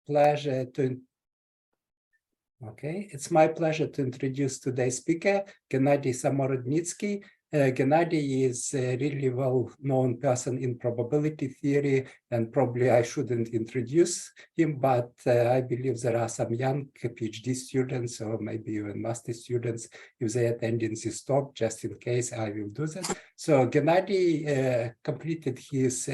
pleasure to introduce today's speaker, Gennady Samorodnitsky. Gennady is a really well-known person in probability theory, and probably I shouldn't introduce him, but I believe there are some young PhD students or maybe even master students, if they attend in this talk, just in case I will do that. So Gennady completed his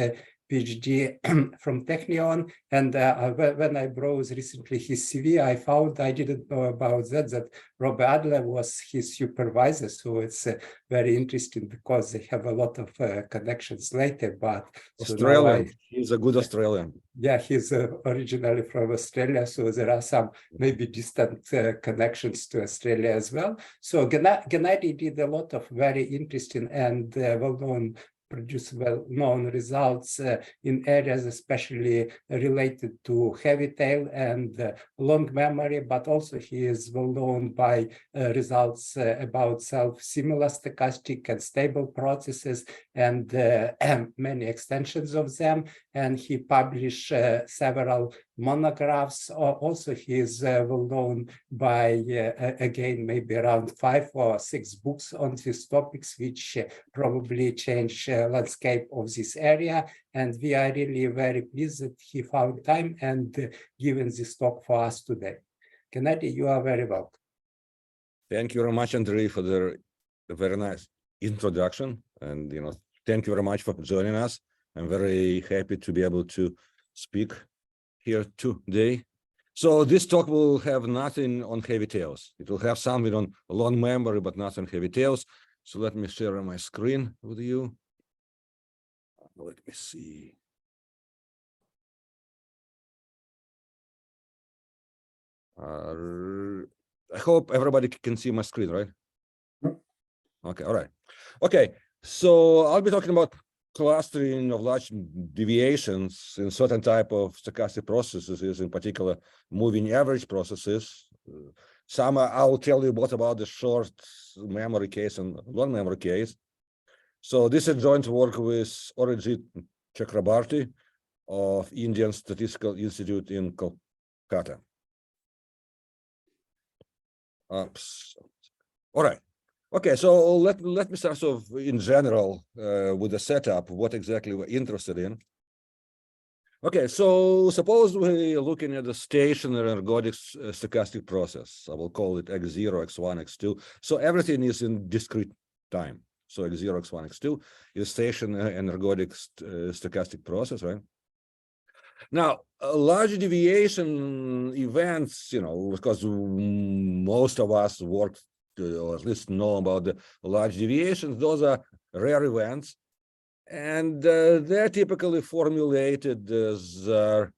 PhD from Technion, and when I browsed recently his CV, I found, I didn't know about that Robert Adler was his supervisor, so it's very interesting because they have a lot of connections later. But Australian, he's a good Australian. Yeah, he's originally from Australia, so there are some maybe distant connections to Australia as well. So Gennady did a lot of very interesting and well-known well-known results in areas especially related to heavy tail and long memory, but also he is well-known by results about self-similar stochastic and stable processes and many extensions of them. And he published several monographs. Also, he is well-known by, again, maybe around 5 or 6 books on these topics, which probably change landscape of this area. And we are really very pleased that he found time and given this talk for us today. Gennady, you are very welcome. Thank you very much, Andrei, for the very nice introduction. And, thank you very much for joining us. I'm very happy to be able to speak here today. So this talk will have nothing on heavy tails. It will have something on long memory, but not on heavy tails. So let me share my screen with you. Let me see. I hope everybody can see my screen, right? Okay, all right. Okay, so I'll be talking about clustering of large deviations in certain type of stochastic processes, in particular moving average processes. Some I'll tell you both about the short memory case and long memory case. So this is joint work with Arijit Chakrabarty of Indian Statistical Institute in Kolkata. All right. Okay, so let me start off in general with the setup, what exactly we're interested in. Okay, so suppose we're looking at the stationary ergodic stochastic process. I will call it x0, x1, x2. So everything is in discrete time. So x0, x1, x2 is stationary and ergodic stochastic process, right? Now, large deviation events, because most of us work or at least know about the large deviations, those are rare events. And they're typically formulated as they're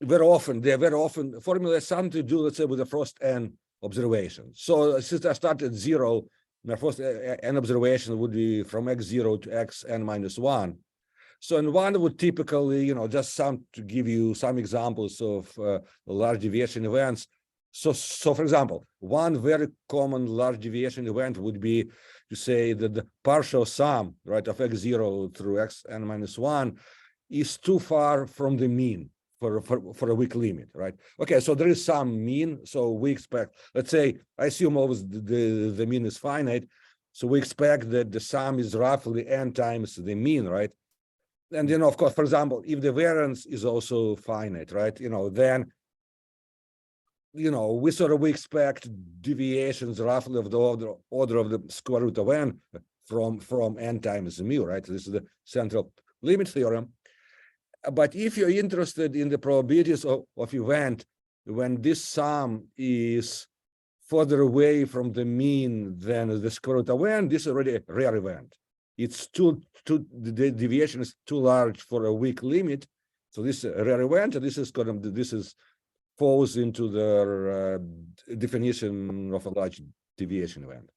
very often formulate something to do, let's say, with the first n observations. So since I started 0, my first n observation would be from x0 to xn minus 1. So in one would typically, just to give you some examples of large deviation events. So for example, one very common large deviation event would be to say that the partial sum, right, of x0 through xn minus 1 is too far from the mean for a weak limit, right? Okay, so there is some mean. So we expect, let's say, I assume always the mean is finite. So we expect that the sum is roughly n times the mean, right? And, of course, for example, if the variance is also finite, right, then we expect deviations roughly of the order of the square root of n from n times mu, right? This is the central limit theorem. But if you're interested in the probabilities of event when this sum is further away from the mean than the square root of n, this is already a rare event. It's the deviation is too large for a weak limit. So this is a rare event, and this falls into the definition of a large deviation event.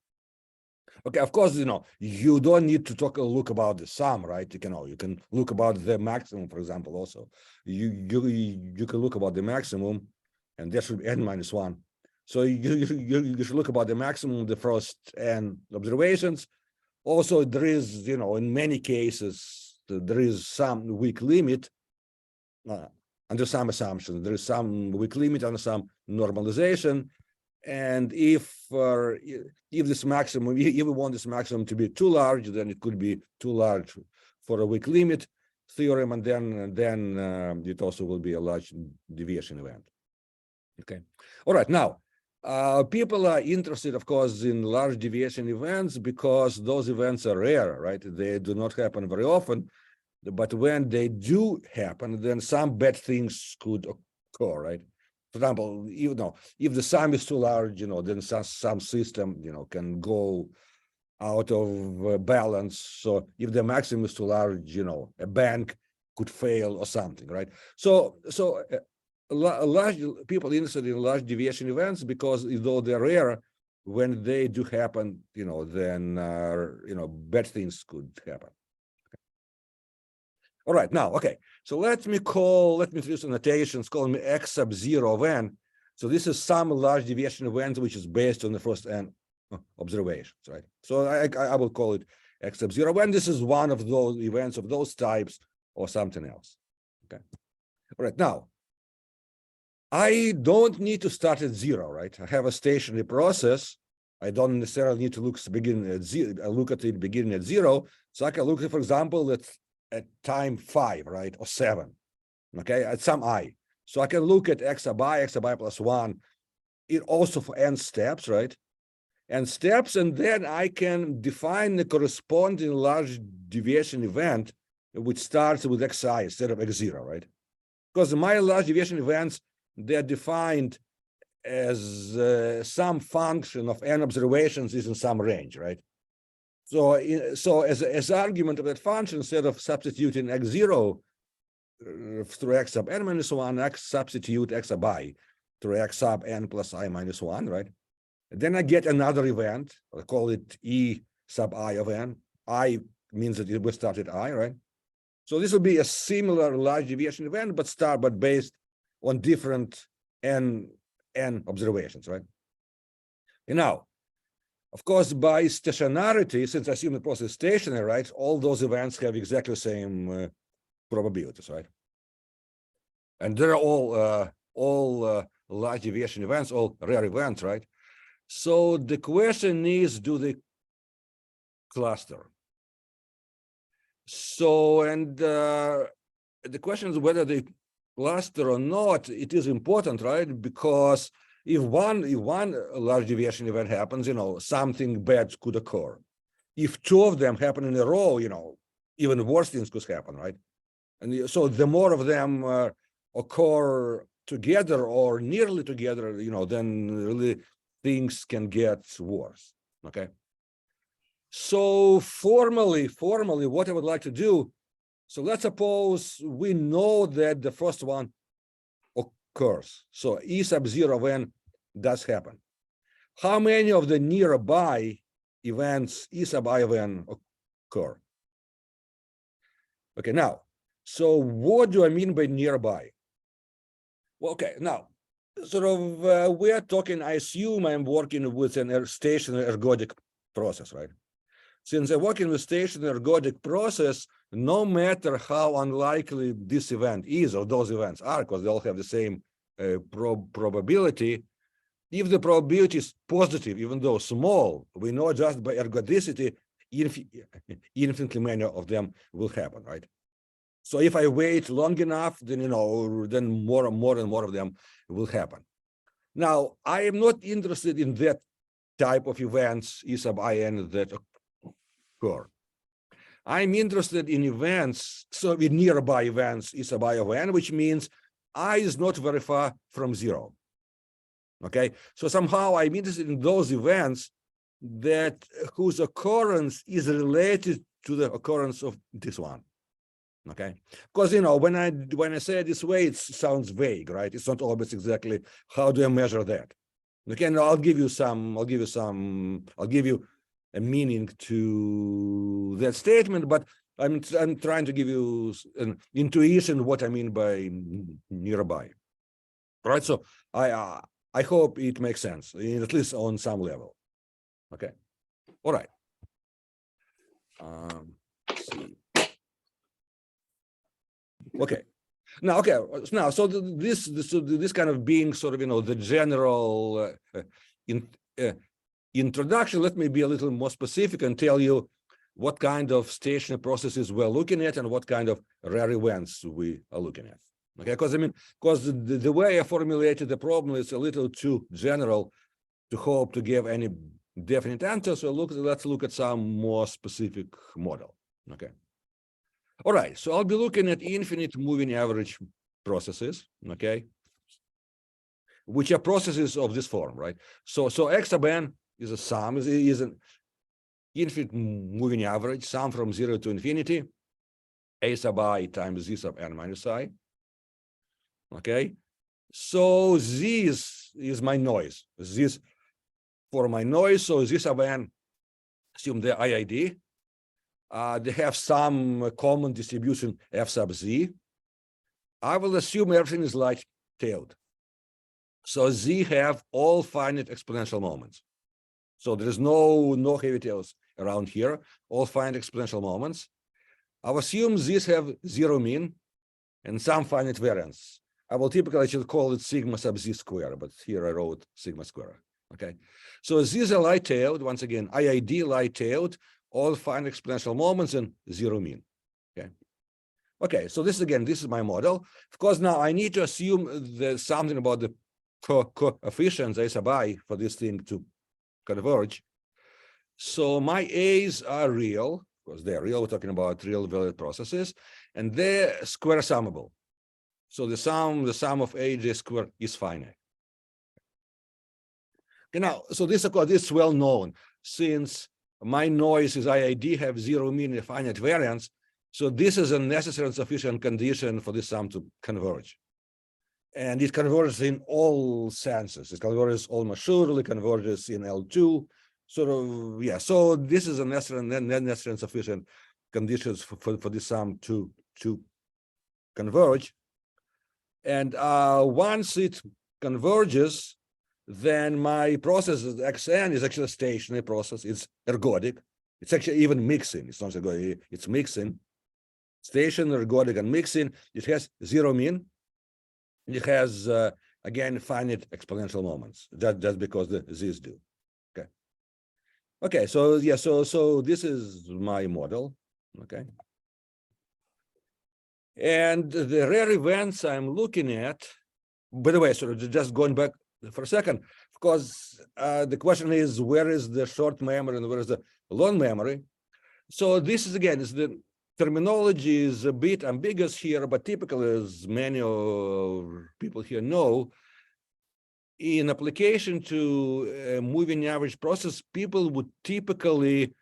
Okay, of course, you don't need to look about the sum, right? You can look about the maximum, for example, also. You can look about the maximum, and there should be n minus 1. So you should look about the maximum, the first n observations. Also, there is, in many cases, there is some weak limit. under some assumptions. There is some weak limit under some normalization. And if this maximum, if we want this maximum to be too large, then it could be too large for a weak limit theorem, and then it also will be a large deviation event. Okay. All right. Now, people are interested, of course, in large deviation events because those events are rare, right? They do not happen very often, but when they do happen, then some bad things could occur, right? For example, if the sum is too large, then some system, can go out of balance. So if the maximum is too large, a bank could fail or something, right? So large people interested in large deviation events because though they're rare, when they do happen, then bad things could happen. All right, now, okay. So let me introduce a notation calling me x sub 0 of n. So this is some large deviation event which is based on the first n observations, right? So I will call it x sub 0 of n. This is one of those events of those types or something else. Okay. All right, now I don't need to start at 0, right? I have a stationary process. I don't necessarily need to look at it beginning at 0. So I can look at, for example, at time 5, right, or 7, okay, at some I. So I can look at x sub I plus 1, it also for n steps, right? And steps, and then I can define the corresponding large deviation event which starts with xi instead of x0, right? Because my large deviation events, they're defined as some function of n observations is in some range, right? So as argument of that function, instead of substituting x0 through x sub n minus 1, I substitute x sub I through x sub n plus I minus 1, right? And then I get another event. I call it E sub I of n. I means that it will start at I, right? So this will be a similar large deviation event, but based on different n observations, right? And now, of course, by stationarity, since I assume the process is stationary, right, all those events have exactly the same probabilities, right? And they're all large deviation events, all rare events, right? So the question is, do they cluster? So, and the question is whether they cluster or not. It is important, right? Because if one large deviation event happens, something bad could occur. If two of them happen in a row, even worse things could happen, right? And so the more of them occur together or nearly together, then really things can get worse, okay? So formally, what I would like to do, so let's suppose we know that the first one occurs. So E sub 0 of n does happen. How many of the nearby events E sub I of n occur? Okay, now, so what do I mean by nearby? Well, okay, now, sort of, we are talking, I assume I'm working with an stationary ergodic process, right? Since I'm working with stationary ergodic process, no matter how unlikely this event is or those events are, because they all have the same probability, if the probability is positive, even though small, we know just by ergodicity, infinitely many of them will happen, right? So if I wait long enough, then then more and more of them will happen. Now, I am not interested in that type of events E sub in that occur. I'm interested in events, so in nearby events E sub I of n, which means I is not very far from 0. Okay, so somehow I'm interested in those events that whose occurrence is related to the occurrence of this one. Okay, because when I say it this way, it sounds vague, right? It's not always exactly how do I measure that. Okay, now I'll give you a meaning to that statement, but I'm trying to give you an intuition what I mean by nearby. All right, so I hope it makes sense, at least on some level. Okay, all right. Let's see. Okay, Now, okay, now, so this kind of being sort of, you know, the general introduction, let me be a little more specific and tell you what kind of stationary processes we're looking at and what kind of rare events we are looking at. Okay, because I mean, because the way I formulated the problem is a little too general to hope to give any definite answer. So let's look at some more specific model. Okay. All right, so I'll be looking at infinite moving average processes, okay, which are processes of this form, right? So x sub n is a sum, is an infinite moving average, sum from 0 to infinity, a sub I times z sub n minus I. Okay, so z is my noise. This for my noise, so z sub n, assume the IID. They have some common distribution f sub z. I will assume everything is light-tailed. So z have all finite exponential moments. So there is no heavy tails around here, all finite exponential moments. I will assume these have zero mean and some finite variance. I will typically should call it sigma sub z square, but here I wrote sigma square. Okay, so these are light-tailed, once again, IID light-tailed, all finite exponential moments and zero mean. Okay, so this is my model. Of course, now I need to assume there's something about the coefficients a sub I for this thing to converge. So my A's are real, because they're real, we're talking about real valued processes, and they're square summable. So the sum of AJ square is finite. Okay, now, so this is well known, since my noise is IID have zero mean and finite variance. So this is a necessary and sufficient condition for this sum to converge. And it converges in all senses. It converges almost surely, converges in L2. Sort of, yeah. So this is a necessary and sufficient conditions for this sum to converge. And once it converges, then my process xn is actually a stationary process. It's ergodic. It's actually even mixing. It's not ergodic, it's mixing. Stationary, ergodic, and mixing. It has zero mean. It has again finite exponential moments. Just because these do. Okay. Okay. So yeah. So this is my model. Okay. And the rare events I'm looking at. By the way, so just going back for a second, because the question is, where is the short memory and where is the long memory? So this is again, is the terminology is a bit ambiguous here, but typically, as many people here know, in application to a moving average process, people would typically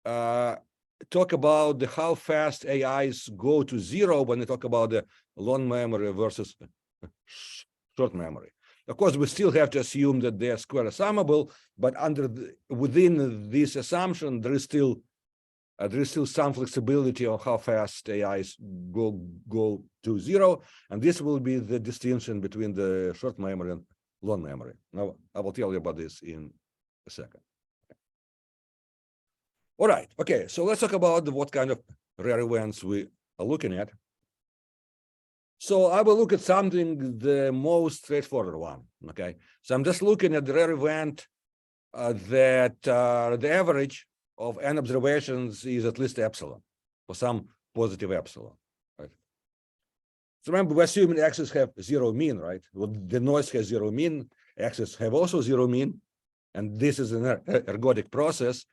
talk about how fast AIs go to zero when they talk about the long memory versus short memory. Of course, we still have to assume that they are square summable, but within this assumption, there is still some flexibility on how fast AIs go to zero, and this will be the distinction between the short memory and long memory. Now, I will tell you about this in a second. All right, okay, so let's talk about what kind of rare events we are looking at. So I will look at something, the most straightforward one, okay? So I'm just looking at the rare event that the average of n observations is at least epsilon, for some positive epsilon, right? So remember, we're assuming x's have zero mean, right? Well, the noise has zero mean, x's have also zero mean, and this is an ergodic process.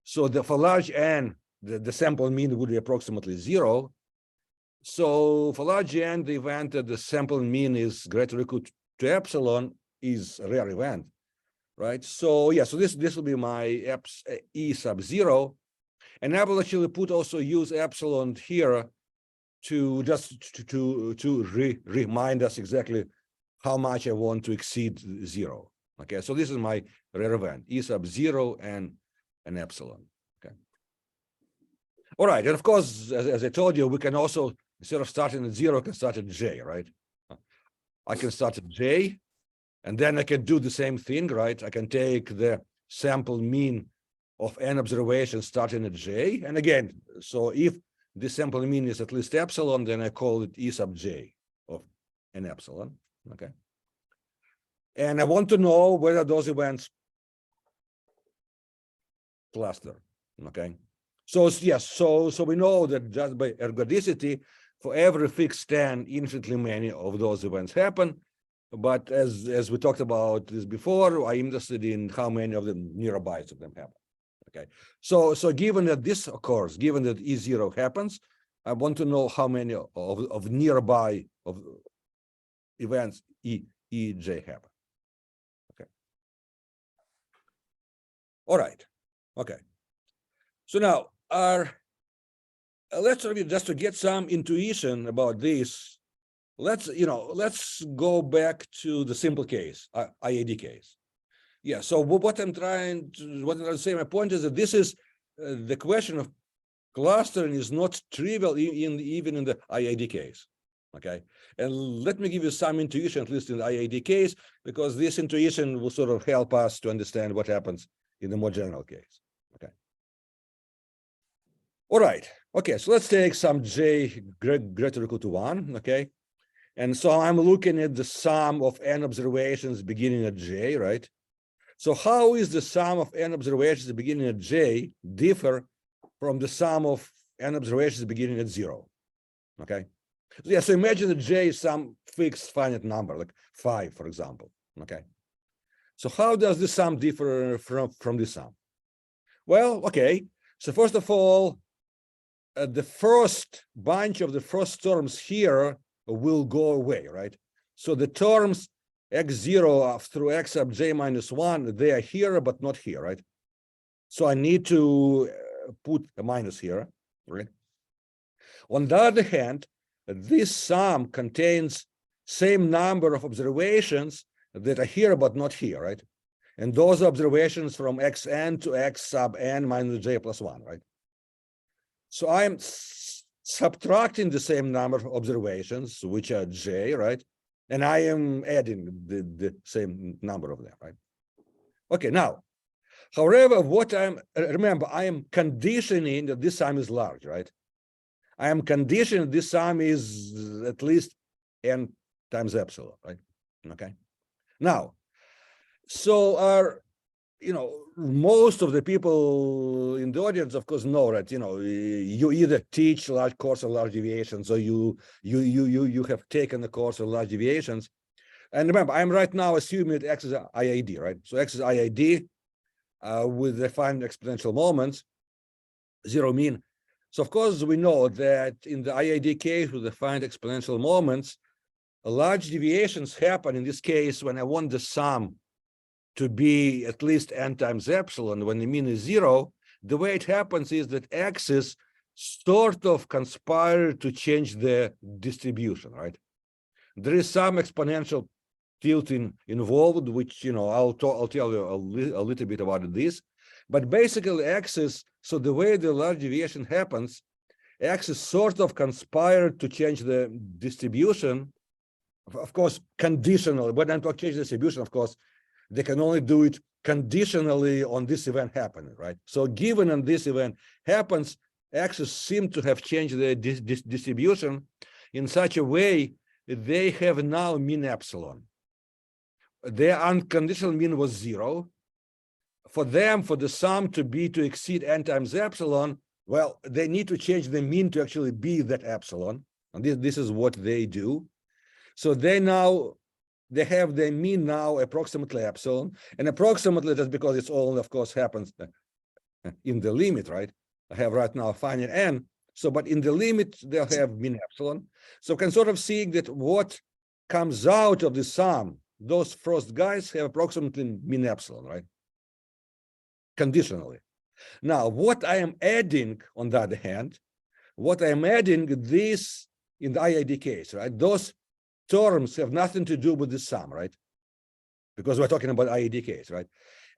So for large n, the sample mean would be approximately zero. So for large n, the event that the sample mean is greater or equal to epsilon is a rare event, right? So yeah, so this will be my e sub 0, and I will actually also use epsilon here to just to remind us exactly how much I want to exceed 0. Okay, so this is my rare event, e sub 0 and an epsilon. Okay. All right, and of course, as I told you, we can also, instead of starting at 0, I can start at j, right? I can start at j, and then I can do the same thing, right? I can take the sample mean of n observations starting at j, and again, so if the sample mean is at least epsilon, then I call it e sub j. and epsilon, okay? And I want to know whether those events cluster, okay? So yes, so we know that just by ergodicity, for every fixed stand, infinitely many of those events happen. But as we talked about this before, I'm interested in how many of them nearby of them happen. Okay, so given that this occurs, given that E0 happens, I want to know how many of nearby of events EJ happen. Okay. All right. Okay. So now let's review just to get some intuition about this. Let's go back to the simple case, IAD case. Yeah. So what I'm trying to say, my point is that this is the question of clustering is not trivial even in the IAD case. Okay. And let me give you some intuition, at least in the IAD case, because this intuition will sort of help us to understand what happens in the more general case. Okay. All right. Okay. So let's take some J greater or equal to 1. Okay. And so I'm looking at the sum of n observations beginning at J, right? So how is the sum of n observations beginning at J differ from the sum of n observations beginning at 0? Okay. Yeah, so imagine that J is some fixed finite number, like 5, for example. Okay. So how does the sum differ from the sum? Well, okay. So first of all, the first bunch of the first terms here will go away, right? So the terms x0 through x sub j minus 1, they are here, but not here, right? So I need to put a minus here, right? On the other hand, this sum contains same number of observations that are here, but not here, right? And those observations from xn to x sub n minus j plus 1, right? So I'm subtracting the same number of observations, which are j, right? And I am adding the same number of them, right? Okay, now, however, remember, I am conditioning that this sum is large, right? I am conditioning this sum is at least n times epsilon, right? Okay. Now, so most of the people in the audience, of course, know that you either teach large course of large deviations, or you have taken the course of large deviations. And remember, I'm right now assuming that x is IID, right? So x is IID with defined exponential moments, 0 mean. So of course we know that in the IID case with defined exponential moments, large deviations happen in this case when I want the sum to be at least n times epsilon, when the mean is 0. The way it happens is that x's sort of conspire to change the distribution, right? There is some exponential tilting involved, which I'll tell you a little bit about this. But basically x's, so the way the large deviation happens, x's sort of conspire to change the distribution, of course, conditionally. When I'm talking change the distribution, of course, they can only do it conditionally on this event happening, right? So given on this event happens, x's seem to have changed the distribution in such a way they have now mean epsilon. Their unconditional mean was 0. For them, for the sum to exceed n times epsilon, well, they need to change the mean to actually be that epsilon. And this is what they do. So they have their mean now approximately epsilon, and approximately just because it's all, of course, happens in the limit, right? I have right now a finite n. So, but in the limit, they'll have mean epsilon. So can sort of see that what comes out of the sum, those first guys have approximately mean epsilon, right? Conditionally. Now, what I am adding, on the other hand, what I am adding this in the IID case, right? Those terms have nothing to do with the sum, right? Because we're talking about IID case, right?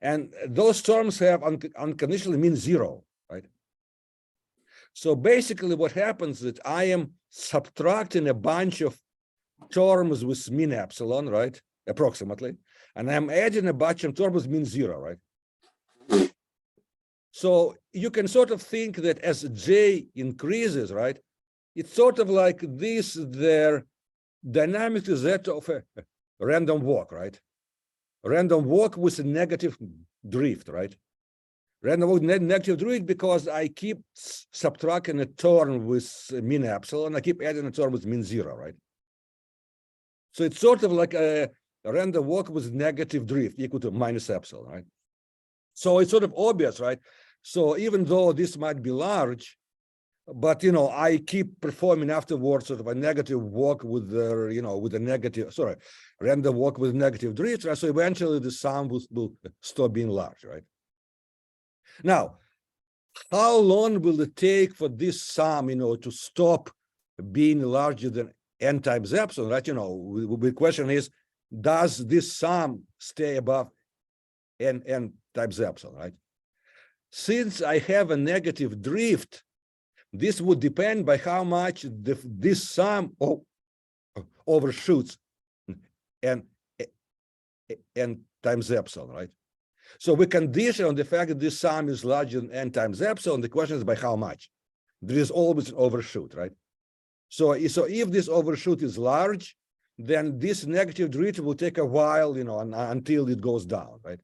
And those terms have unconditionally mean 0, right? So basically what happens is that I am subtracting a bunch of terms with mean epsilon, right? Approximately. And I'm adding a bunch of terms with mean 0, right? So you can sort of think that as J increases, right? It's sort of like this, their dynamics is that of a random walk, right? Random walk with a negative drift, right? Random walk negative drift because I keep subtracting a term with mean epsilon, I keep adding a term with mean 0, right? So it's sort of like a random walk with negative drift equal to minus epsilon, right? So it's sort of obvious, right? So even though this might be large, but I keep performing afterwards sort of a negative walk with the with a negative, random walk with negative drift, right? So eventually the sum will stop being large, right? Now, how long will it take for this sum, to stop being larger than n times epsilon, right? The question is, does this sum stay above n times epsilon, right? Since I have a negative drift, this would depend by how much this sum overshoots n times epsilon, right? So we condition on the fact that this sum is larger than n times epsilon. The question is by how much? There is always an overshoot, right? So if this overshoot is large, then this negative drift will take a while, until it goes down, right?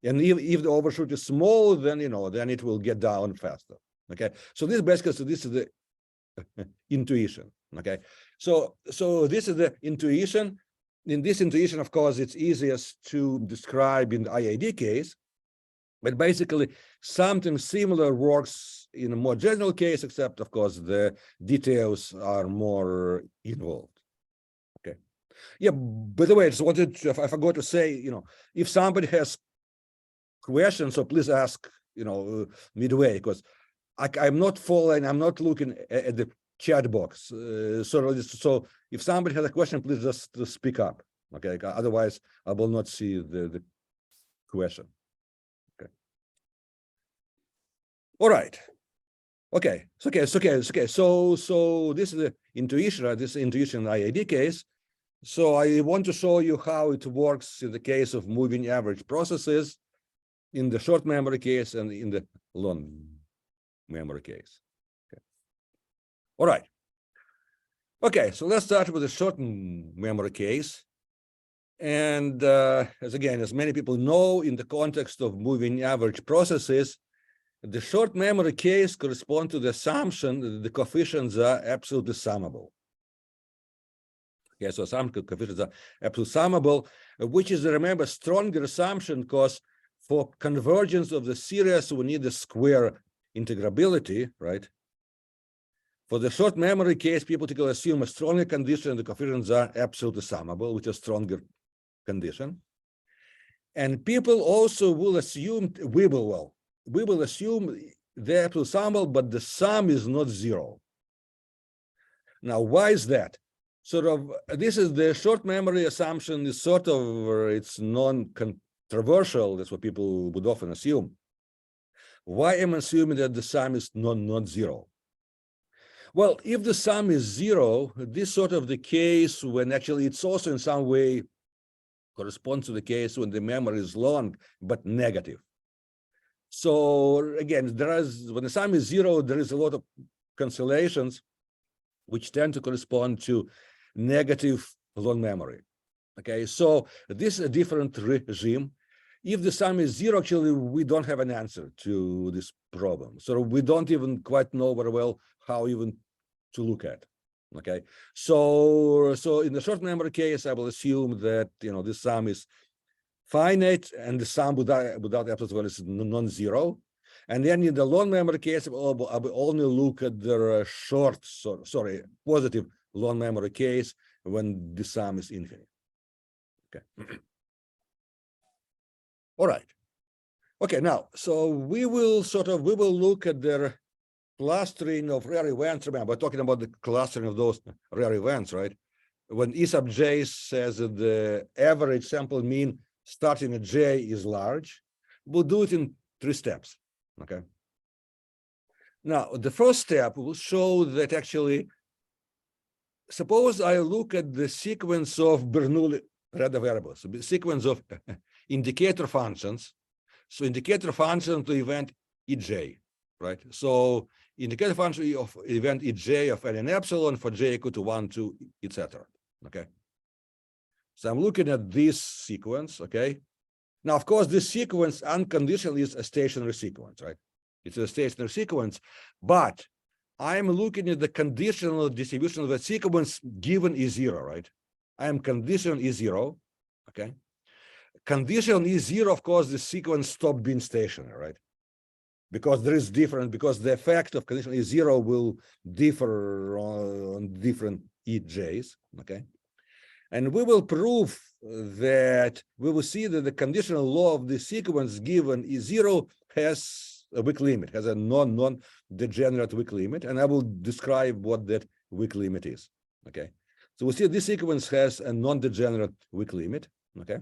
And if the overshoot is small, then then it will get down faster. Okay, so this is the intuition. Okay, so this is the intuition. In this intuition, of course, it's easiest to describe in the IID case, but basically something similar works in a more general case, except of course the details are more involved. Okay, yeah. By the way, I just wanted to, I forgot to say, if somebody has questions, so please ask, midway, because I'm not following, I'm not looking at the chat box. So if somebody has a question, please just speak up. Okay, otherwise I will not see the question. Okay. All right. Okay. So this is the intuition, right? This is intuition IID case. So I want to show you how it works in the case of moving average processes, in the short memory case and in the long memory case. Okay. All right. Okay, so let's start with the short memory case. And as many people know, in the context of moving average processes, the short memory case corresponds to the assumption that the coefficients are absolutely summable. Okay, so some coefficients are absolutely summable, which is, remember, stronger assumption, because for convergence of the series, we need the square integrability, right? For the short memory case, people typically assume a stronger condition, the coefficients are absolutely summable, which is a stronger condition. And people also will assume, we will assume they're absolutely summable, but the sum is not 0. Now, why is that? This is the short memory assumption is it's non-controversial. That's what people would often assume. Why am I assuming that the sum is not 0? Well, if the sum is 0, this is sort of the case when actually it's also in some way corresponds to the case when the memory is long but negative. So again, when the sum is 0, there is a lot of cancellations which tend to correspond to negative long memory. Okay, so this is a different regime. If the sum is 0, actually, we don't have an answer to this problem. So we don't even quite know very well how even to look at. Okay, so in the short memory case, I will assume that this sum is finite and the sum without absolute value is non-zero. And then in the long memory case, I will only look at the positive long memory case when the sum is infinite. Okay. All right. Okay, now, so we will look at the clustering of rare events. Remember, we're talking about the clustering of those rare events, right? When E sub j says that the average sample mean starting at j is large, we'll do it in 3 steps, okay? Now, the first step will show that actually, suppose I look at the sequence of Bernoulli random variables, the sequence of indicator functions. So indicator function to event ej, right? So indicator function of event ej of n and epsilon for j equal to 1, 2, etc. Okay. So I'm looking at this sequence, okay? Now, of course, this sequence unconditionally is a stationary sequence, right? It's a stationary sequence, but I'm looking at the conditional distribution of the sequence given is 0, right? I am conditional is 0, okay? Conditional is 0, of course, the sequence stopped being stationary, right? Because there is different, because the effect of conditional is 0 will differ on different EJs, okay? And we will prove that we will see that the conditional law of the sequence given is 0 has a weak limit, has a non-degenerate weak limit, and I will describe what that weak limit is. Okay, so we see this sequence has a non-degenerate weak limit. Okay,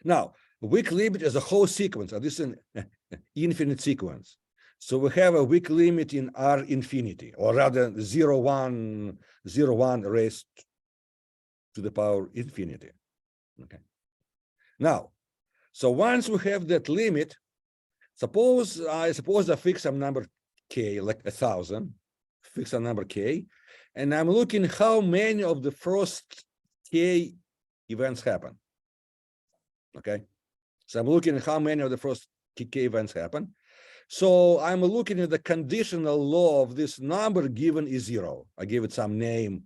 now weak limit is a whole sequence. This is an infinite sequence. So we have a weak limit in R infinity, or rather 0, 1, 0, 1 raised to the power infinity. Okay. Now, so once we have that limit, suppose I fix some number k, like 1,000, fix a number k, and I'm looking how many of the first k events happen. Okay. So I'm looking at how many of the first k events happen. So I'm looking at the conditional law of this number given is 0. I give it some name,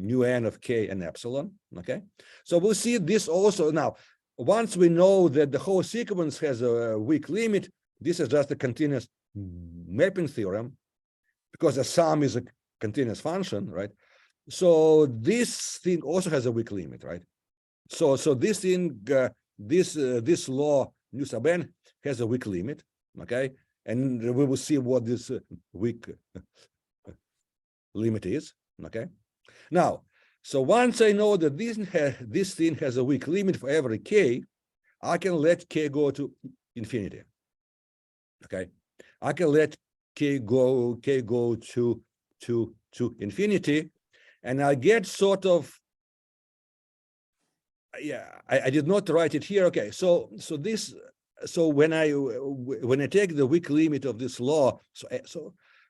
nu n of k and epsilon. Okay, so we'll see this also. Now, once we know that the whole sequence has a weak limit, this is just a continuous mapping theorem, because the sum is a continuous function, right? So this thing also has a weak limit, right? So this thing, this law nu sub n has a weak limit. Okay, and we will see what this weak limit is. Okay, now, so once I know that this thing has a weak limit for every k, I can let k go to infinity. Okay, I can let k go to infinity, and I get sort of, yeah, I did not write it here. Okay, so when I take the weak limit of this law,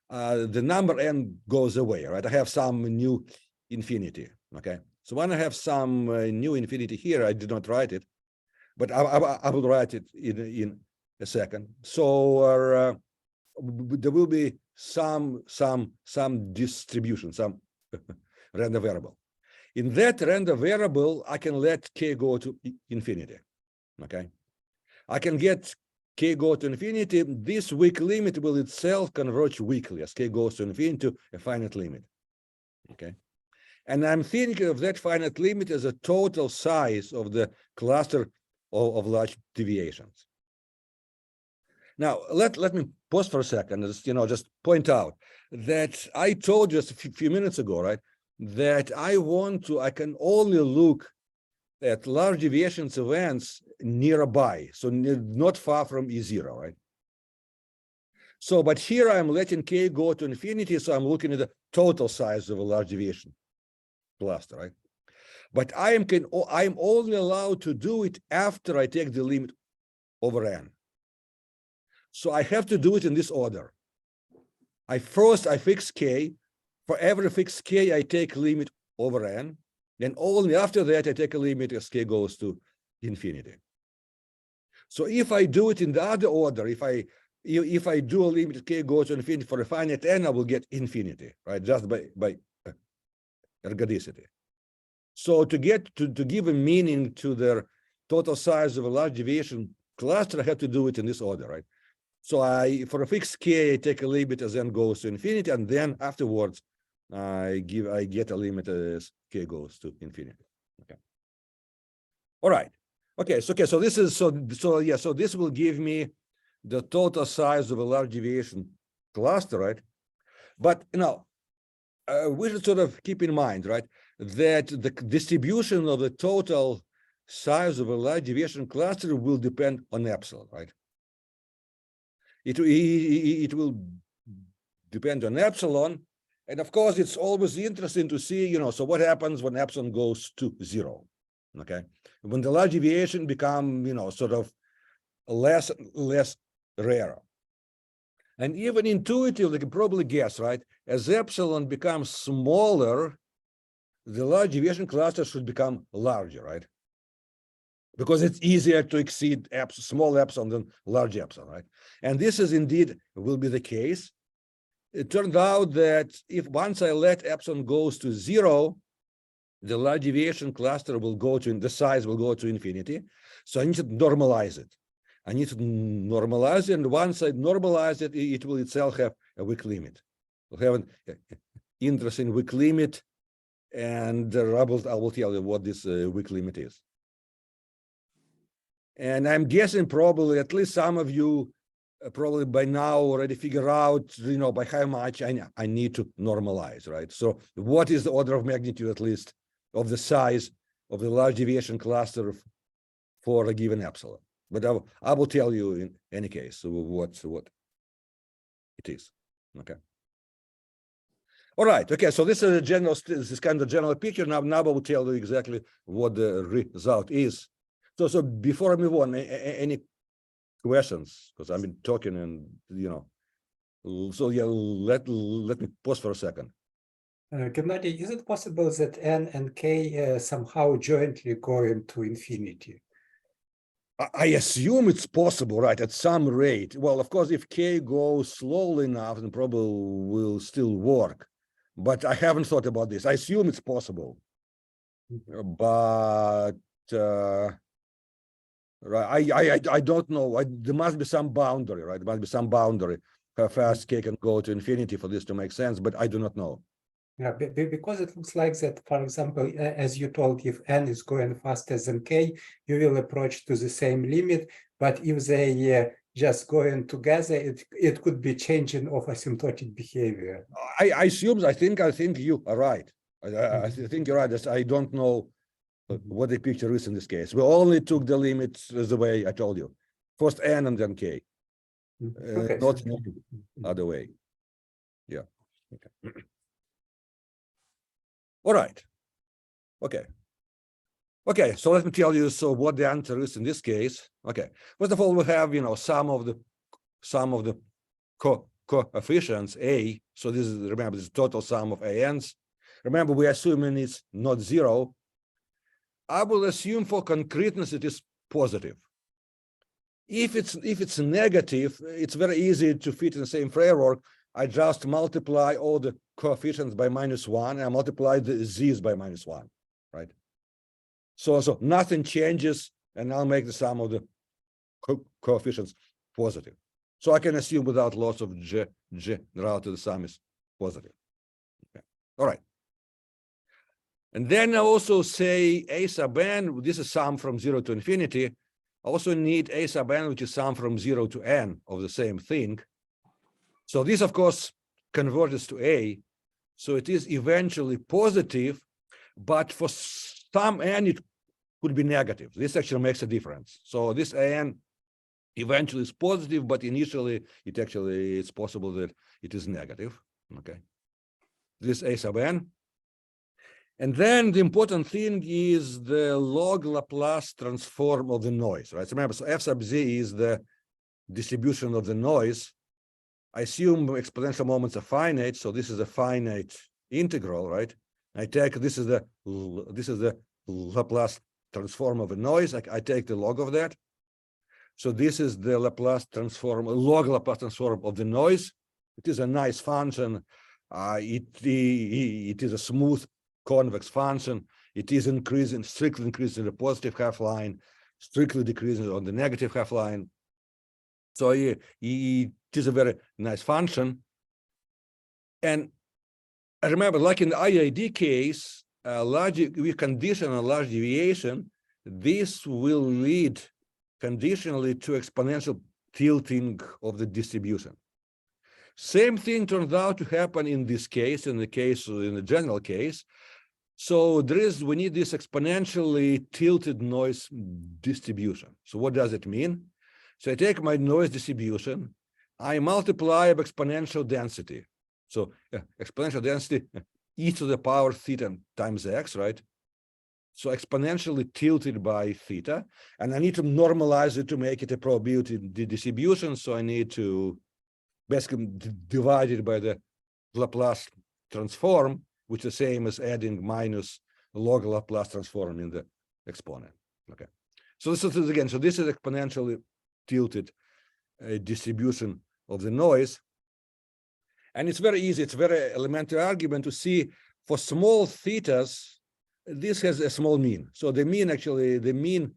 the number n goes away, right? I have some new infinity. Okay, so when I have some new infinity here, I did not write it, but I will write it in a second. So there will be some distribution, some random variable. In that random variable, I can let k go to infinity. Okay, I can get k go to infinity. This weak limit will itself converge weakly as k goes to infinity to a finite limit. Okay, and I'm thinking of that finite limit as a total size of the cluster of large deviations. Now, let me pause for a second, just point out that I told you just a few minutes ago, right, that I can only look at large deviations events nearby, so not far from E0, right? So, but here I'm letting k go to infinity, so I'm looking at the total size of a large deviation cluster, right? But I'm only allowed to do it after I take the limit over n. So I have to do it in this order. First I fix k. For every fixed k, I take limit over n. Then only after that, I take a limit as k goes to infinity. So if I do it in the other order, if I do a limit k goes to infinity for a finite n, I will get infinity, right? Just by ergodicity. So to give a meaning to the total size of a large deviation cluster, I have to do it in this order, right? So for a fixed k, I take a limit as n goes to infinity, and then afterwards I get a limit as k goes to infinity. Okay. All right. Okay. So this is so this will give me the total size of a large deviation cluster, right? But we should sort of keep in mind, right, that the distribution of the total size of a large deviation cluster will depend on epsilon, right? It will depend on epsilon, and of course it's always interesting to see, so what happens when epsilon goes to 0? Okay, when the large deviation become, sort of less rare. And even intuitively, you can probably guess, right? As epsilon becomes smaller, the large deviation cluster should become larger, right? Because it's easier to exceed small epsilon than large epsilon, right? And this is indeed will be the case. It turned out that if once I let epsilon goes to 0, the large deviation cluster will go to, the size will go to infinity. So I need to normalize it. I need to normalize it, and once I normalize it, it will itself have a weak limit. We'll have an interesting weak limit, and I will tell you what this weak limit is. And I'm guessing probably at least some of you probably by now already figure out, by how much I need to normalize, right? So what is the order of magnitude, at least, of the size of the large deviation cluster for a given epsilon? But I will tell you in any case what it is. Okay. All right. Okay. So this is a general, this is kind of general picture. Now I will tell you exactly what the result is. So before I move on, any questions? Because I've been talking, and so yeah, let me pause for a second. Gennady, is it possible that n and k somehow jointly go into infinity? I assume it's possible, right, at some rate. Well, of course, if k goes slowly enough, then probably will still work. But I haven't thought about this. I assume it's possible. But right, I don't know. There must be some boundary, right? There must be some boundary how fast k can go to infinity for this to make sense, but I do not know. Yeah, because it looks like that, for example, as you told, if n is going faster than k, you will approach to the same limit. But if they just going together, it could be changing of asymptotic behavior. I assume. I think you are right. I think you're right. I don't know what the picture is in this case. We only took the limits the way I told you. First n and then k. Okay, Not other way. Yeah. Okay. All right. Okay. So let me tell you what the answer is in this case. Okay. First of all, we have some of the coefficients a. So this is, remember, this is total sum of ans. Remember, we're assuming it's not 0. I will assume for concreteness it is positive. If it's negative, it's very easy to fit in the same framework. I just multiply all the coefficients by -1, and I multiply the z's by -1, right? So nothing changes, and I'll make the sum of the coefficients positive. So I can assume without loss of g relative to the sum is positive. Okay. All right. And then I also say a sub n, this is sum from 0 to infinity. I also need a sub n, which is sum from 0 to n of the same thing. So this, of course, converges to a. So it is eventually positive, but for some n, it could be negative. This actually makes a difference. So this n eventually is positive, but initially it's possible that it is negative. Okay. This a sub n. And then the important thing is the log Laplace transform of the noise, right? So remember, so f sub z is the distribution of the noise. I assume exponential moments are finite, so this is a finite integral, right? I take this is the Laplace transform of a noise. I take the log of that. So this is the Laplace transform, log Laplace transform of the noise. It is a nice function. It is a smooth convex function. It is strictly increasing the positive half line, strictly decreasing on the negative half line. So it is a very nice function. And I remember, like in the IID case, we condition a large deviation. This will lead conditionally to exponential tilting of the distribution. Same thing turns out to happen in this case, in the general case. So we need this exponentially tilted noise distribution. So what does it mean? So I take my noise distribution, I multiply by exponential density. So exponential density, e to the power theta times x, right? So exponentially tilted by theta, and I need to normalize it to make it a probability distribution. So I need to basically divided by the Laplace transform, which is the same as adding minus log Laplace transform in the exponent. Okay, so this is again, so this is exponentially tilted distribution of the noise, and it's very easy. It's a very elementary argument to see for small thetas. This has a small mean. So the mean actually, the mean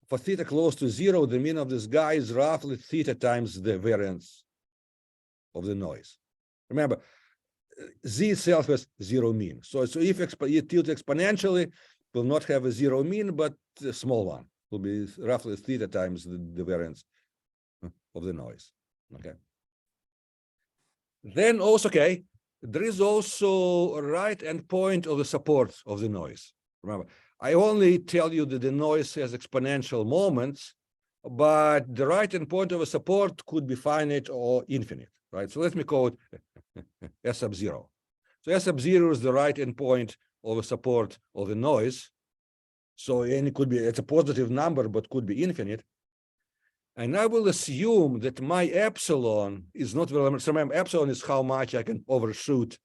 for theta close to 0, the mean of this guy is roughly theta times the variance of the noise. Remember, z itself has 0 mean. So if you tilt exponentially, will not have a 0 mean, but a small one. Will be roughly theta times the variance of the noise. Okay. Then also, okay, there is also a right endpoint of the support of the noise. Remember, I only tell you that the noise has exponential moments, but the right endpoint of a support could be finite or infinite, right? So let me call it S sub 0. So S sub 0 is the right endpoint of a support of the noise. So and it could be, it's a positive number, but could be infinite. And I will assume that my epsilon is not very limited. So remember, epsilon is how much I can overshoot,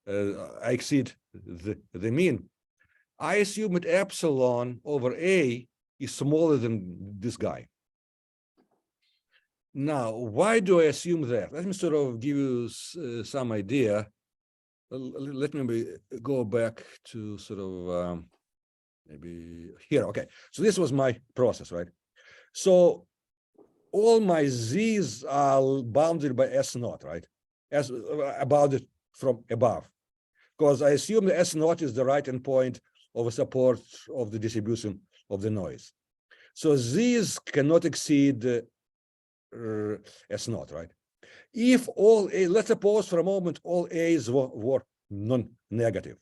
I exceed the mean. I assume that epsilon over A is smaller than this guy. Now, why do I assume that? Let me sort of give you some idea. Let me go back to sort of maybe here. Okay, so this was my process, right? So all my z's are bounded by S naught, right? As bounded from above, because I assume the S naught is the right endpoint of a support of the distribution of the noise. So z's cannot exceed S naught, right? If all A, let's suppose for a moment all A's were non-negative.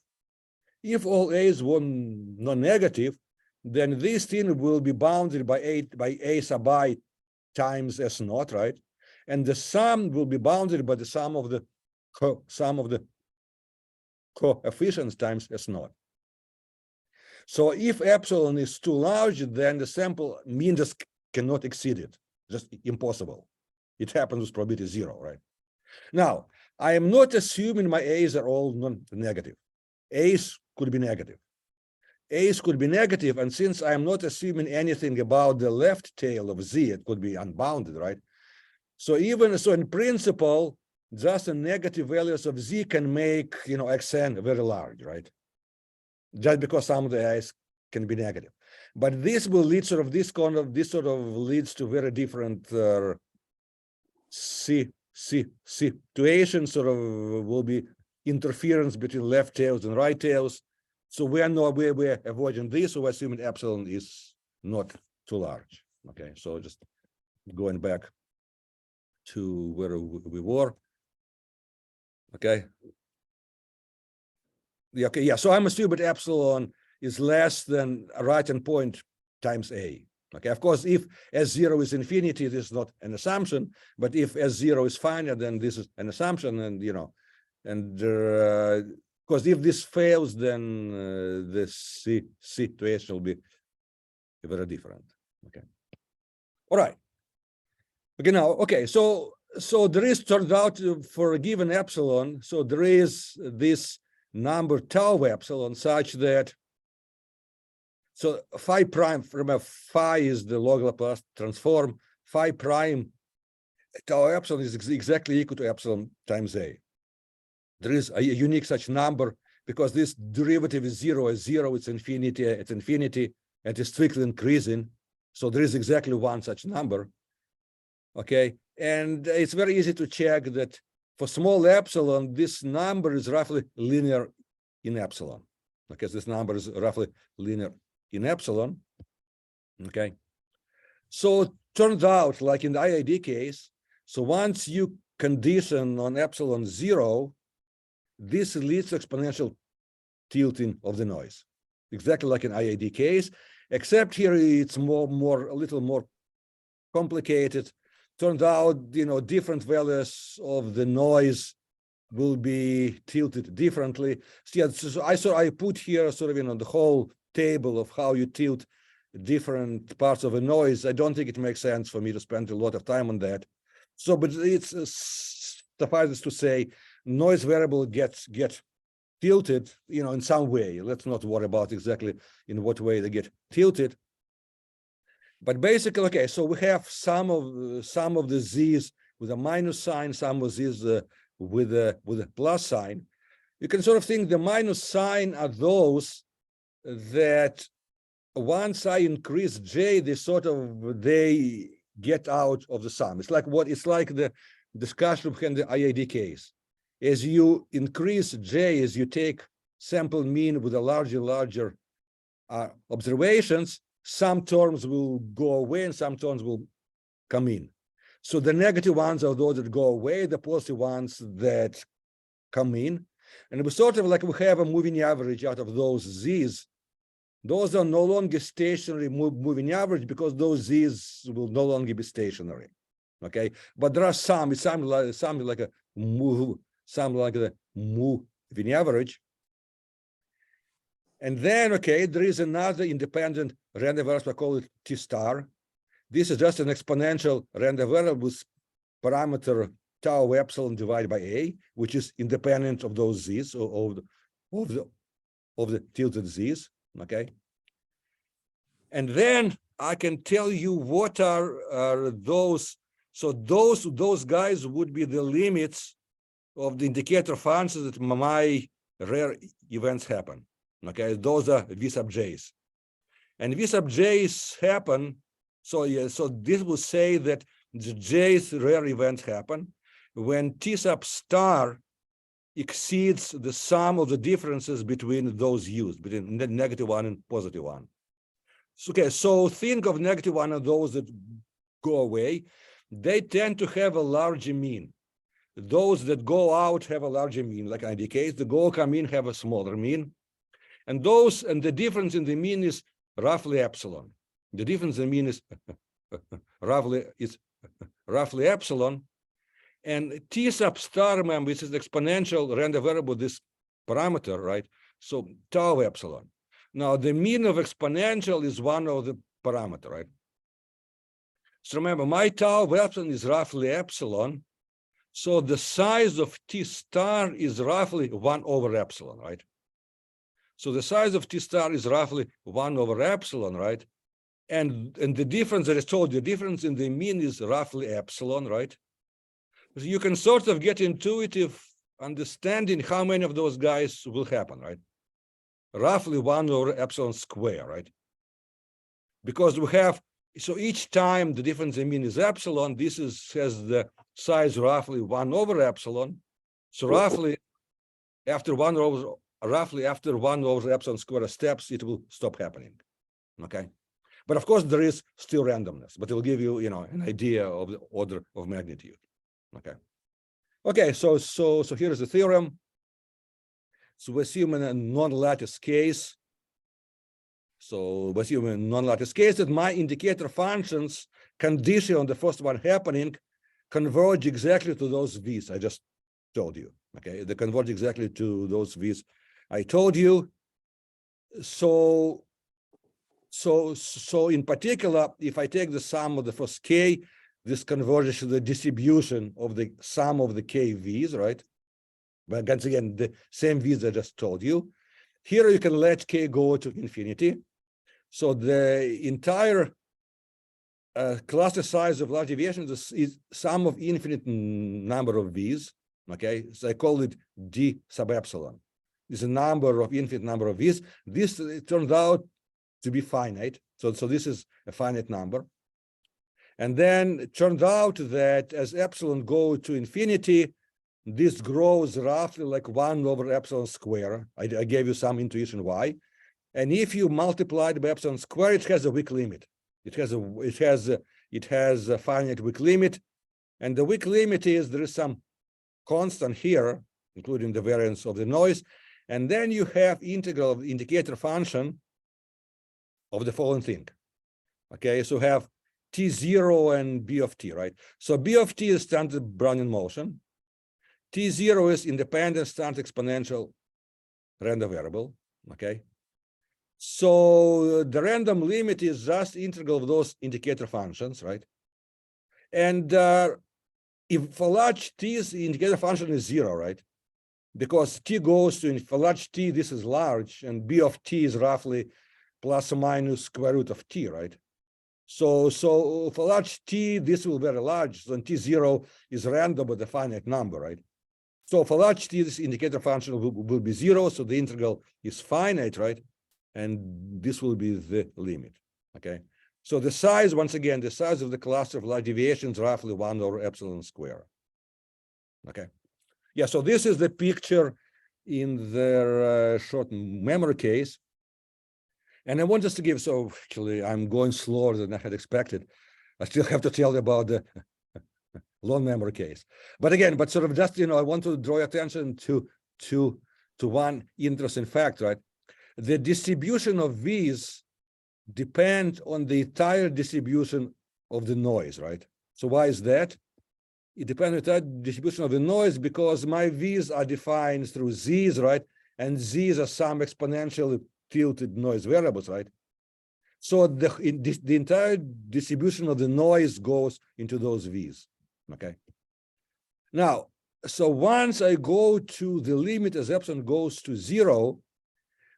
If all A's were non-negative, then this thing will be bounded by A sub I times S naught, right? And the sum will be bounded by the sum of the coefficients times S naught. So if epsilon is too large, then the sample mean just cannot exceed it. Just impossible. It happens with probability 0, right? Now, I am not assuming my A's are all non-negative. A's could be negative. A's could be negative, and since I am not assuming anything about the left tail of Z, it could be unbounded, right? So even so, in principle, just the negative values of Z can make, you know, Xn very large, right? Just because some of the A's can be negative. But this will lead sort of this sort of leads to very different situations. Sort of will be interference between left tails and right tails. So we're avoiding this. So we're assuming epsilon is not too large. Okay, so just going back to where we were. Okay. Yeah. Okay. Yeah. So I'm assuming epsilon is less than a right endpoint times A. Okay, of course, if S0 is infinity, this is not an assumption, but if S0 is finite, then this is an assumption, and you know, and because if this fails, then the situation will be very different. Okay, all right. Okay, now, okay, so there is turned out for a given epsilon, so there is this number tau epsilon such that. So phi prime, remember, phi is the log Laplace transform. Phi prime tau epsilon is exactly equal to epsilon times A. There is a unique such number because this derivative is 0 as 0, it's infinity, and it's strictly increasing. So there is exactly one such number. Okay, and it's very easy to check that for small epsilon, this number is roughly linear in epsilon. Okay, so this number is roughly linear in epsilon. Okay, so it turns out, like in the IID case, so once you condition on epsilon 0, this leads to exponential tilting of the noise, exactly like in IID case, except here it's a little more complicated. Turned out, you know, different values of the noise will be tilted differently. So I put here sort of, you know, the whole table of how you tilt different parts of a noise. I don't think it makes sense for me to spend a lot of time on that. So, but it's suffices to say noise variable gets tilted, in some way. Let's not worry about exactly in what way they get tilted. But basically, okay, so we have some of the z's with a minus sign, some of these with a plus sign. You can sort of think the minus sign are those that once I increase j, they get out of the sum. It's like the discussion behind the IID case. As you increase j, as you take sample mean with a larger observations, some terms will go away and some terms will come in. So the negative ones are those that go away, the positive ones that come in. And we sort of like we have a moving average out of those z's. Those are no longer stationary moving average because those z's will no longer be stationary. Okay, but there are some, it's something like a move, something like the moving average. And then, okay, there is another independent random variable, I call it T star. This is just an exponential random variable with parameter tau epsilon divided by a, which is independent of those z's, of the tilted z's, okay? And then I can tell you what are those. So those guys would be the limits of the indicator functions that my rare events happen. Okay, those are V sub j's, and V sub j's happen. So yeah, so this will say that the j's rare events happen when T sub star exceeds the sum of the differences between those used, between the negative one and positive one. So, okay, so think of negative one of those that go away. They tend to have a larger mean. Those that go out have a larger mean, like in the case, the go come in have a smaller mean. And the difference in the mean is roughly epsilon. The difference in the mean is roughly epsilon. And T sub star, remember, which is the exponential random variable, this parameter, right? So tau epsilon. Now the mean of exponential is one of the parameter, right? So remember, my tau epsilon is roughly epsilon. So the size of T star is roughly 1 over epsilon, right? So the size of T star is roughly 1 over epsilon, right? And the difference that I told you, the difference in the mean is roughly epsilon, right? So you can sort of get intuitive understanding how many of those guys will happen, right? Roughly 1 over epsilon square, right? Because we have, so each time the difference in mean is epsilon, this has the size roughly 1 over epsilon. So roughly after 1 over epsilon square steps, it will stop happening. Okay. But of course, there is still randomness, but it will give you, an idea of the order of magnitude. Okay. Okay, so here's the theorem. So we assume in a non-lattice case. So we assume in a non-lattice case that my indicator functions condition on the first one happening converge exactly to those V's I just told you. Okay, they converge exactly to those V's I told you. So in particular, if I take the sum of the first K, this converges to the distribution of the sum of the K V's, right? But once again, the same V's I just told you. Here you can let K go to infinity. So the entire cluster size of large deviations is sum of infinite number of V's. Okay, so I call it D sub epsilon. It's a number of infinite number of V's. This it turns out to be finite. So this is a finite number. And then it turned out that as epsilon goes to infinity, this grows roughly like 1 over epsilon square. I gave you some intuition why. And if you multiply it by epsilon square, it has a weak limit. It has a finite weak limit. And the weak limit is there is some constant here, including the variance of the noise. And then you have integral of the indicator function of the following thing. Okay, so have T0 and B of T, right? So B of T is standard Brownian motion. T0 is independent standard exponential random variable, okay? So the random limit is just integral of those indicator functions, right? And if for large t, the indicator function is 0, right? Because t goes to, for large t, this is large, and b of t is roughly plus or minus square root of t, right? So for large t, this will be very large. So t0 is random with a finite number, right? So for large t, this indicator function will be 0. So the integral is finite, right? And this will be the limit, okay? So the size, once again, the size of the cluster of large deviations roughly 1 over epsilon square, okay? Yeah, so this is the picture in their short memory case. And I want just to give, so actually I'm going slower than I had expected. I still have to tell you about the long memory case. But again, but sort of just, you know, I want to draw your attention to one interesting fact, right? The distribution of V's depend on the entire distribution of the noise, right? So why is that? It depends on the entire distribution of the noise because my V's are defined through Z's, right? And Z's are some exponentially tilted noise variables, right? So the entire distribution of the noise goes into those V's, okay? Now, so once I go to the limit as epsilon goes to 0,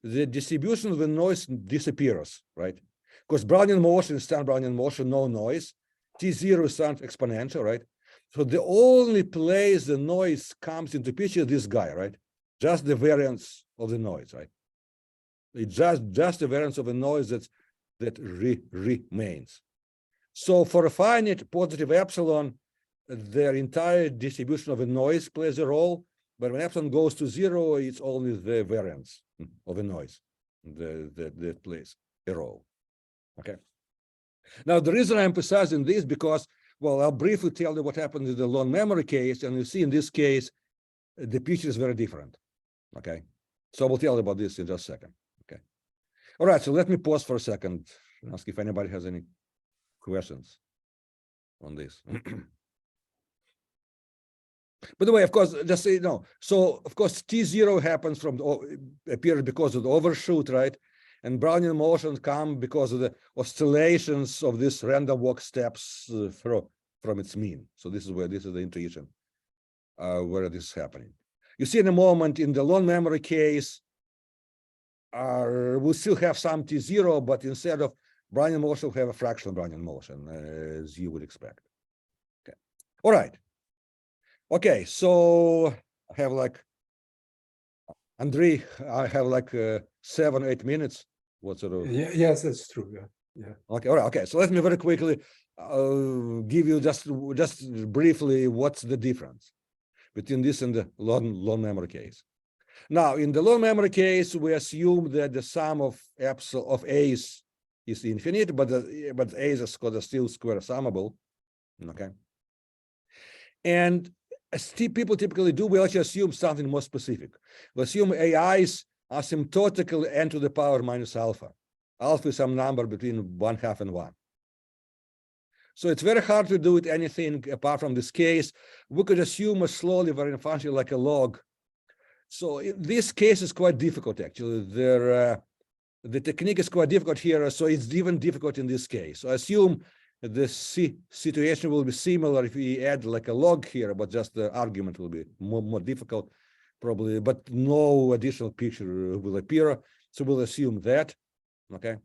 the distribution of the noise disappears, right? Because Brownian motion is standard Brownian motion, no noise. T0 is standard exponential, right? So the only place the noise comes into picture is this guy, right? Just the variance of the noise, right? It's just the variance of the noise that remains. So for a finite positive epsilon, their entire distribution of the noise plays a role, but when epsilon goes to 0, it's only the variance of the noise that plays a role. Okay. Now the reason I'm emphasizing this because, well, I'll briefly tell you what happened in the long memory case, and you see in this case the picture is very different. Okay, so we'll tell you about this in just a second. Okay. All right, so let me pause for a second and ask if anybody has any questions on this. By the way, of course, just so you know, so of course T0 happens from appears because of the overshoot, right? And Brownian motion come because of the oscillations of this random walk steps from its mean. So this is the intuition where this is happening. You see in a moment in the long memory case, we'll still have some T0, but instead of Brownian motion, we'll have a fractional Brownian motion, as you would expect. Okay. All right. Okay, so I have like, Andrei, I have like 7 or 8 minutes. What sort of? Yeah, yes, that's true. Yeah, yeah. Okay, all right. Okay, so let me very quickly give you just briefly what's the difference between this and the long memory case. Now, in the long memory case, we assume that the sum of epsilon of a's is infinite, but a's are still square summable. Okay, and as people typically do, we actually assume something more specific. We assume AIs asymptotically n to the power minus alpha. Alpha is some number between 1/2 and 1. So it's very hard to do it anything apart from this case. We could assume a slowly varying function like a log. So this case is quite difficult, actually. The technique is quite difficult here, so it's even difficult in this case. So I assume the situation will be similar if we add like a log here, but just the argument will be more difficult, probably, but no additional picture will appear. So we'll assume that, okay?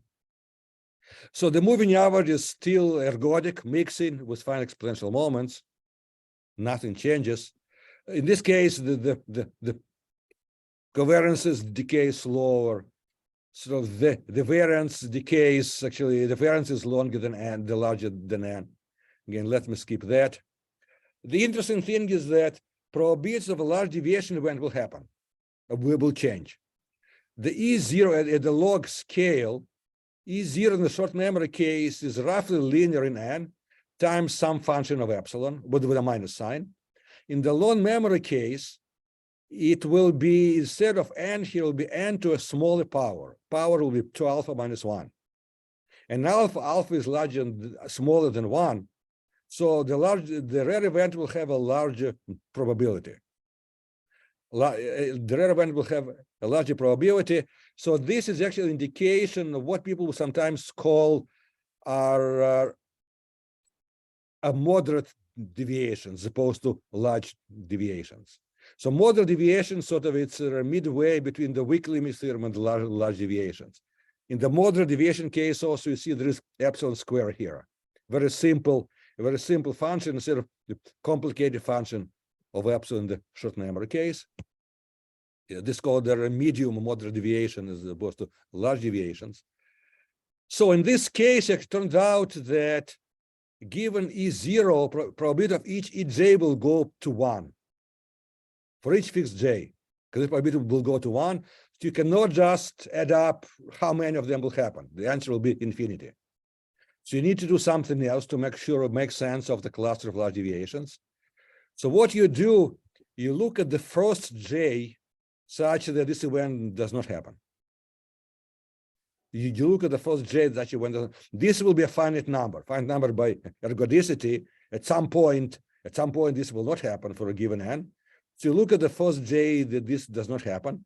So the moving average is still ergodic, mixing with finite exponential moments. Nothing changes. In this case, the covariances decay slower. So the variance decays, actually, the variance is longer than n, the larger than n. Again, let me skip that. The interesting thing is that probabilities of a large deviation event will happen, will change. The E0 at the log scale, E0 in the short memory case is roughly linear in n times some function of epsilon with a minus sign. In the long memory case, it will be, instead of n here, will be n to a smaller power. Power will be 2 alpha minus 1. And alpha is larger and smaller than 1. So the rare event will have a larger probability. The rare event will have a larger probability. So this is actually an indication of what people sometimes call a moderate deviations as opposed to large deviations. So moderate deviation sort of it's midway between the weak limit theorem and the large deviations. In the moderate deviation case, also you see there is epsilon square here. Very simple function instead of the complicated function of epsilon in the short number case. Yeah, this is called the medium moderate deviation as opposed to large deviations. So in this case, it turned out that given E0, probability of each ej will go to 1 for each fixed j, because the probability will go to 1. So you cannot just add up how many of them will happen. The answer will be infinity. So you need to do something else to make sure it makes sense of the cluster of large deviations. So what you do, you look at the first j such that this event does not happen. You look at the first j that you went. This will be a finite number by ergodicity. At some point, this will not happen for a given n. So you look at the first j that this does not happen.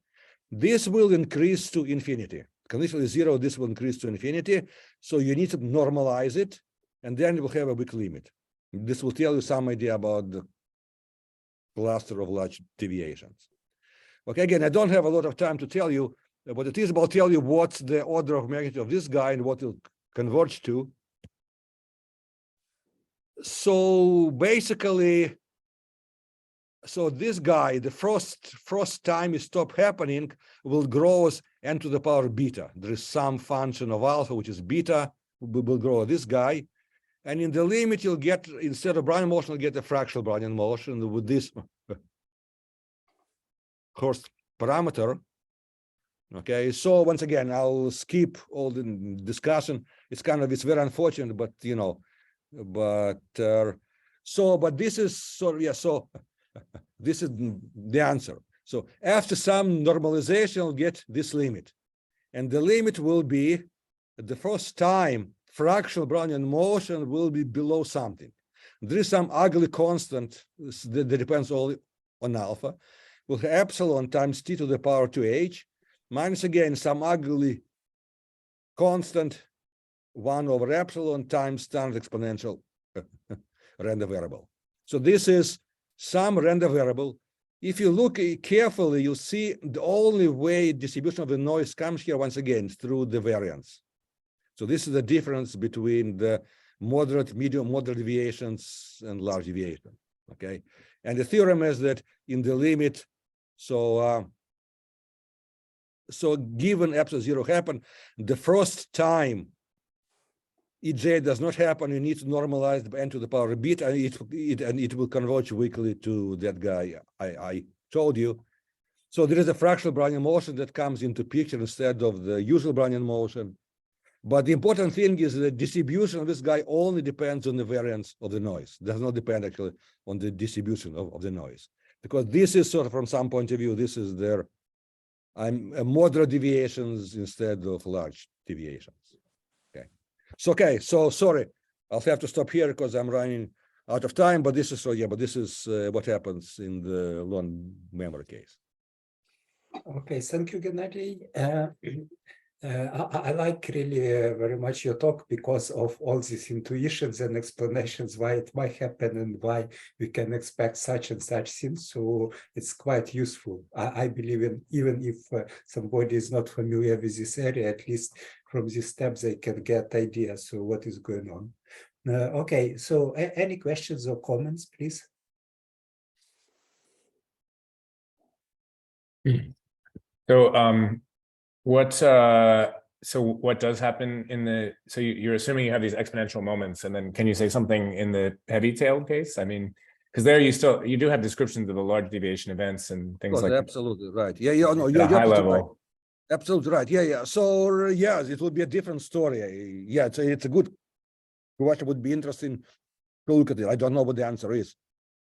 This will increase to infinity. Conditionally 0, this will increase to infinity. So you need to normalize it, and then you will have a weak limit. This will tell you some idea about the cluster of large deviations. Okay, again, I don't have a lot of time to tell you, but it is about tell you what's the order of magnitude of this guy and what it'll converge to. So basically, so this guy, the first time it stops happening, will grow as n to the power beta. There is some function of alpha, which is beta, will grow this guy. And in the limit, you'll get, instead of Brownian motion, you'll get a fractional Brownian motion with this Horst parameter. Okay, so once again, I'll skip all the discussion. It's very unfortunate, but you know, but this is so this is the answer. So after some normalization, you'll get this limit, and the limit will be the first time fractional Brownian motion will be below something. There is some ugly constant that depends all on alpha. We'll have epsilon times t to the power 2h minus again some ugly constant 1 over epsilon times standard exponential random variable. So this is some random variable. If you look carefully, you'll see the only way distribution of the noise comes here once again through the variance. So this is the difference between the moderate, medium, moderate deviations and large deviation. Okay, and the theorem is that in the limit, so given epsilon 0 happen, the first time ej does not happen, you need to normalize the n to the power beta, and it will converge weakly to that guy I told you. So there is a fractional Brownian motion that comes into picture instead of the usual Brownian motion. But the important thing is the distribution of this guy only depends on the variance of the noise. It does not depend actually on the distribution of the noise. Because this is sort of, from some point of view, this is their moderate deviations instead of large deviations. Okay, so sorry, I'll have to stop here because I'm running out of time. But this is this is what happens in the long memory case. Okay, thank you, Gennady. I like really very much your talk because of all these intuitions and explanations why it might happen and why we can expect such and such things. So it's quite useful. I believe in, even if somebody is not familiar with this area, at least from these steps they can get ideas of what is going on. Okay, so any questions or comments, please? So what does happen in the, so you're assuming you have these exponential moments, and then can you say something in the heavy-tailed case? I mean, because there you do have descriptions of the large deviation events and things like absolutely right. Yeah, no, you're high level. Right. Absolutely right. Yeah. So yes, it will be a different story. Yeah, it's a good question. Would be interesting to look at it. I don't know what the answer is,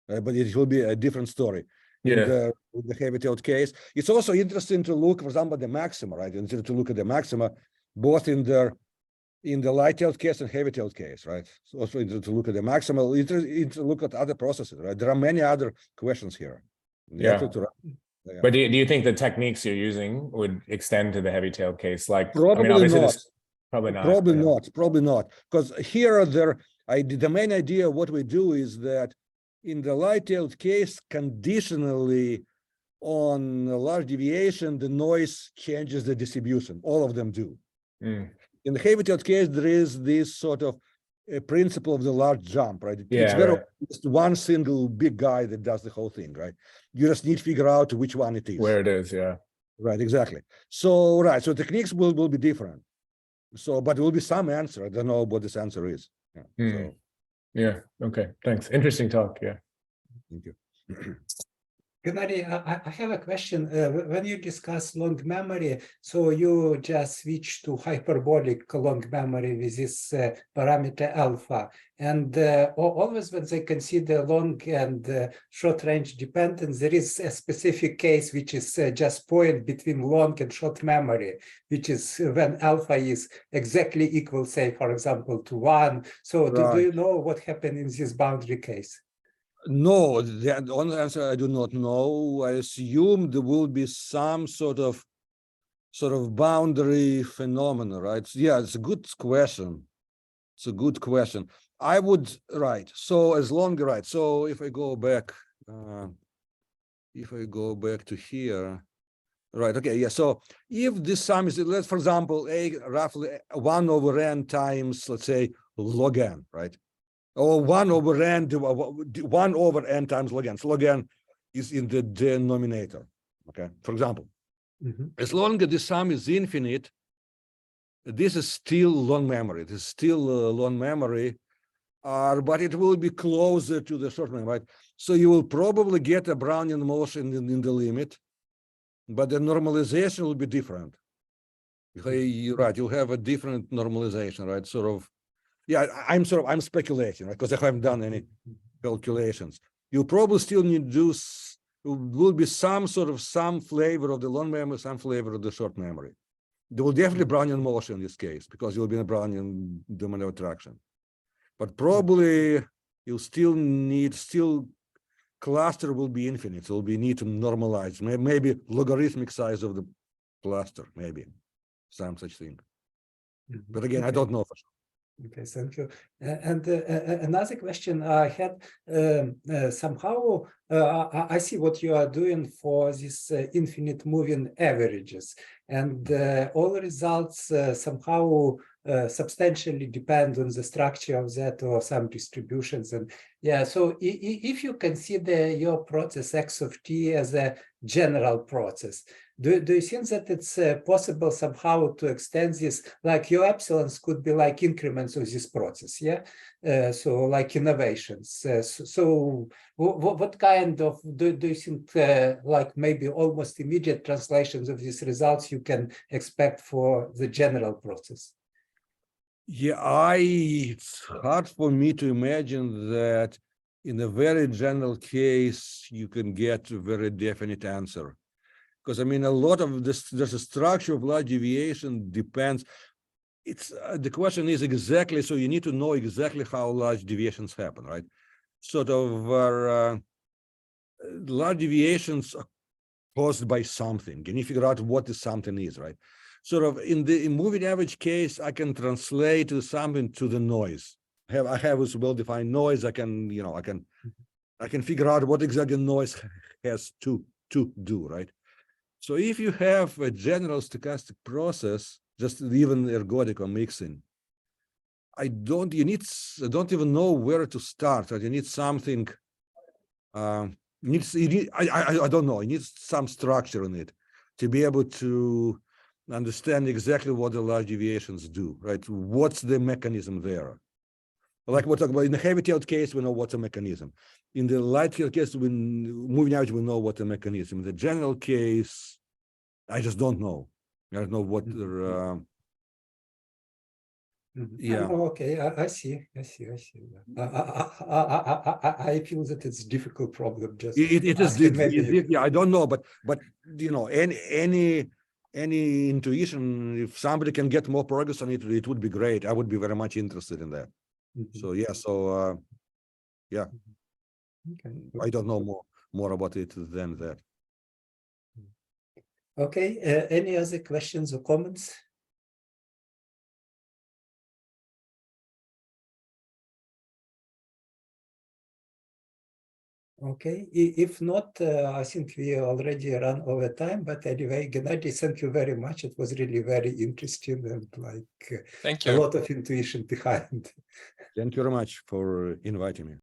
but it will be a different story. In the heavy-tailed case, it's also interesting to look, for example, the maxima, right? And to look at the maxima, both in the light-tailed case and heavy-tailed case, right? It's also interesting to look at the maxima, to look at other processes, right? There are many other questions here. Yeah. But do you think the techniques you're using would extend to the heavy-tailed case? Like, probably I mean, not. Probably not. Probably not. Because here The main idea of what we do is that in the light-tailed case, conditionally on a large deviation, the noise changes the distribution. All of them do. Mm. In the heavy-tailed case, there is this sort of a principle of the large jump, right? Yeah, it's very right. just one single big guy that does the whole thing, right? You just need to figure out which one it is. Where it is, yeah. Right, exactly. So, right, so techniques will be different. So, but there will be some answer. I don't know what this answer is. Yeah, so, yeah, okay, thanks. Interesting talk, yeah. thank you. Gennady, I have a question. When you discuss long memory, so you just switch to hyperbolic long memory with this parameter alpha. And always when they consider long and short range dependence, there is a specific case which is just point between long and short memory, which is when alpha is exactly equal, say, for example, to 1. So do you know what happened in this boundary case? No, the honest answer, I do not know. I assume there will be some sort of boundary phenomena, right? Yeah, it's a good question. It's a good question. I would, right. So as long, right. So if I go back to here, right, okay, yeah. So if this sum is, let's, for example, roughly 1 over n times, let's say, log n, right? Or 1 over n times log n. So log n is in the denominator. Okay, for example, as long as the sum is infinite, this is still long memory. It is still long memory, but it will be closer to the short memory, right? So you will probably get a Brownian motion in the limit, but the normalization will be different. Right, you'll have a different normalization, right? Sort of. Yeah, I'm speculating, right? Because I haven't done any calculations. You'll probably still need to do, will be some flavor of the long memory, some flavor of the short memory. There will definitely be Brownian motion in this case because you'll be in a Brownian domain of attraction. But probably you'll still cluster will be infinite. So will need to normalize, maybe logarithmic size of the cluster, maybe some such thing. But again, I don't know for sure. Okay, thank you. And another question I had, somehow I see what you are doing for these infinite moving averages, and all results somehow substantially depend on the structure of that or some distributions. And yeah, so if you consider your process x of t as a general process, do you think that it's possible somehow to extend this, like your epsilons could be like increments of this process, yeah? So like innovations. So what kind of, do you think like maybe almost immediate translations of these results you can expect for the general process? Yeah, it's hard for me to imagine that in a very general case, you can get a very definite answer. Because I mean, a lot of this, there's a structure of large deviation depends. It's the question is exactly, so you need to know exactly how large deviations happen, right? Sort of large deviations are caused by something, and you figure out what the something is, right? Sort of in the moving average case, I can translate something to the noise. I have this well-defined noise. I can figure out what exactly noise has to do, right? So if you have a general stochastic process, just even ergodic or mixing, I don't even know where to start. Right? You need something. I don't know. You need some structure in it to be able to understand exactly what the large deviations do. Right? What's the mechanism there? Like we're talking about in the heavy-tailed case, we know what's a mechanism. In the light-tailed case, when moving average, we know what the mechanism. In the general case, I just don't know. I don't know what yeah. Oh, okay, I see. I feel that it's a difficult problem. Just it is yeah, I don't know, but you know, any intuition, if somebody can get more progress on it, it would be great. I would be very much interested in that. So yeah, yeah. Okay. I don't know more about it than that. Okay, any other questions or comments? Okay, if not, I think we already run over time, but anyway, Gennady, thank you very much. It was really very interesting and like Thank a you. lot of intuition behind. Thank you very much for inviting me.